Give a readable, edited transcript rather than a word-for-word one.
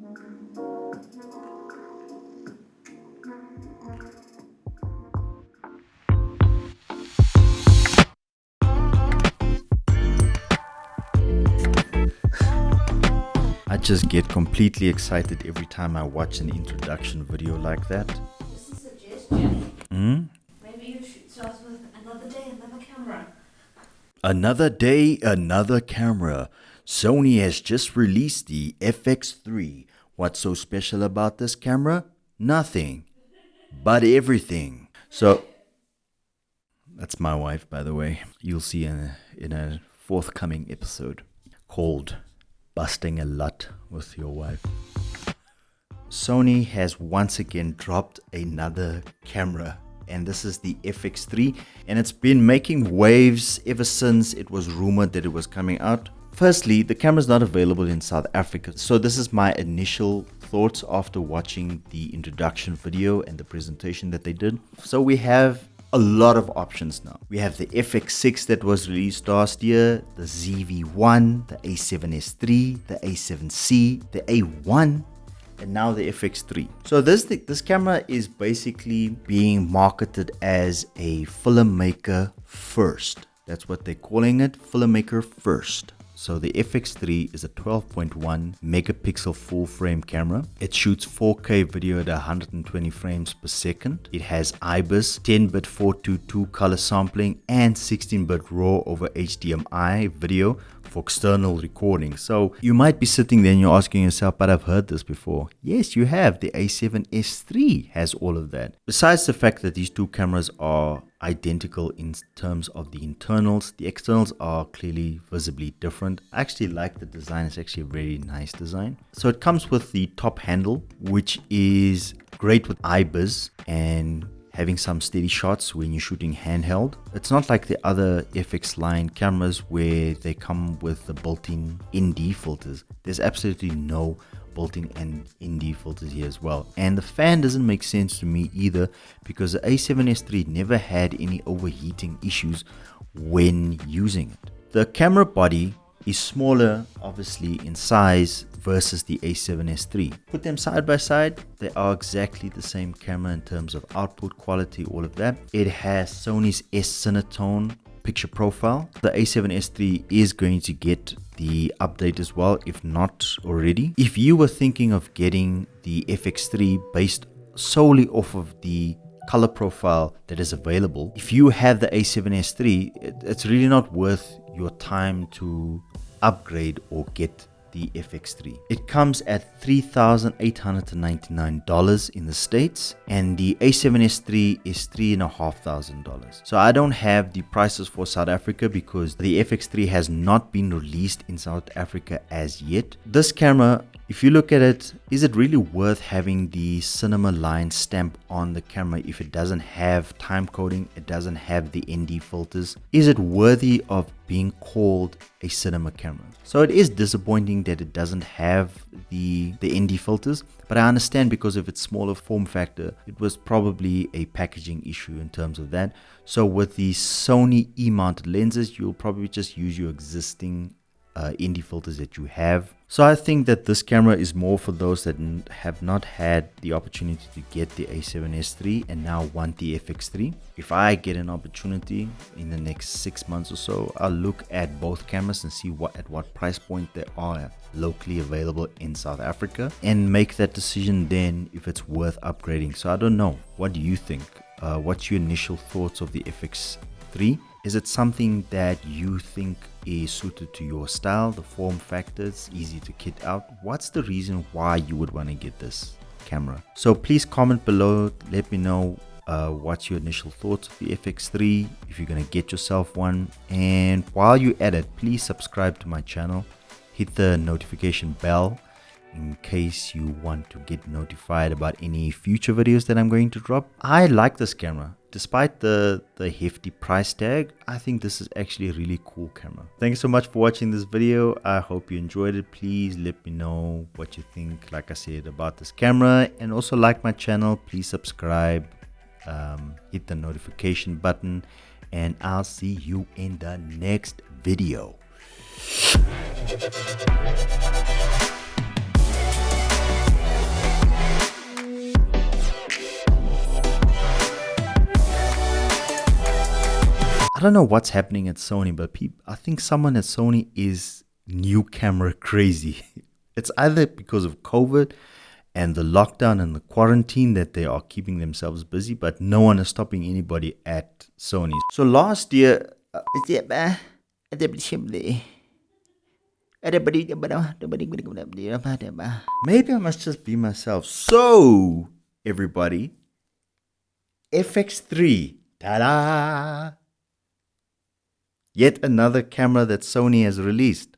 I just get completely excited every time I watch an introduction video like that. Just a suggestion. Maybe you should start with another day, another camera. Another day, another camera. Sony has just released the FX3. What's so special about this camera? Nothing, but everything. So, that's my wife, by the way. You'll see in a forthcoming episode called Busting a Lot with Your Wife. Sony has once again dropped another camera, and this is the FX3, and it's been making waves ever since it was rumored that it was coming out. Firstly, the camera is not available in South Africa, so this is my initial thoughts after watching the introduction video and the presentation that they did. So we have a lot of options now. We have the FX6 that was released last year, the ZV-1, the A7s III, the A7C, the A1, and now the FX3. So this camera is basically being marketed as a filmmaker first. That's what they're calling it, filmmaker first. So the FX3 is a 12.1 megapixel full frame camera. It shoots 4K video at 120 frames per second. It has IBIS, 10-bit 422 color sampling, and 16-bit RAW over HDMI video for external recording. So you might be sitting there and you're asking yourself, but I've heard this before. Yes, you have. The A7s III has all of that. Besides the fact that these two cameras are identical in terms of the internals, the externals are clearly visibly different. I actually like the design. It's actually a very nice design. So it comes with the top handle, which is great with IBIS and having some steady shots when you're shooting handheld. It's not like the other FX line cameras where they come with the built-in ND filters. There's absolutely no built-in and ND filters here as well. And the fan doesn't make sense to me either, because the A7s III never had any overheating issues when using it. The camera body is smaller, obviously, in size versus the A7s III. Put them side by side, they are exactly the same camera in terms of output quality, all of that. It has Sony's S-Cinetone picture profile. The A7s III is going to get the update as well, if not already. If you were thinking of getting the FX3 based solely off of the color profile that is available, if you have the A7s III, it's really not worth your time to upgrade or get the FX3. It comes at $3,899 in the States, and the A7s III is $3,500. So I don't have the prices for South Africa because the FX3 has not been released in South Africa as yet. This camera, if you look at it, is it really worth having the cinema line stamp on the camera if it doesn't have time coding, it doesn't have the ND filters? Is it worthy of being called a cinema camera? So it is disappointing that it doesn't have the ND filters, but I understand because of its smaller form factor, it was probably a packaging issue in terms of that. So with the Sony E-mounted lenses, you'll probably just use your existing ND filters that you have. So I think that this camera is more for those that have not had the opportunity to get the A7s III and now want the FX3. If I get an opportunity in the next 6 months or so, I'll look at both cameras and see at what price point they are locally available in South Africa and make that decision then if it's worth upgrading. So I don't know. What do you think? What's your initial thoughts of the FX3? Is it something that you think is suited to your style, the form factors, easy to kit out? What's the reason why you would want to get this camera? So please comment below, let me know what's your initial thoughts of the FX3, if you're going to get yourself one. And while you're at it, please subscribe to my channel, hit the notification bell in case you want to get notified about any future videos that I'm going to drop. I like this camera. Despite the hefty price tag, I think this is actually a really cool camera. Thank you so much for watching this video. I hope you enjoyed it. Please let me know what you think, like I said, about this camera, and also like my channel. Please subscribe, hit the notification button, and I'll see you in the next video. don't know what's happening at Sony, but I think someone at Sony is new camera crazy. It's either because of COVID and the lockdown and the quarantine that they are keeping themselves busy, but no one is stopping anybody at Sony. So last year, maybe I must just be myself. So, everybody, FX3, ta-da! Yet another camera that Sony has released.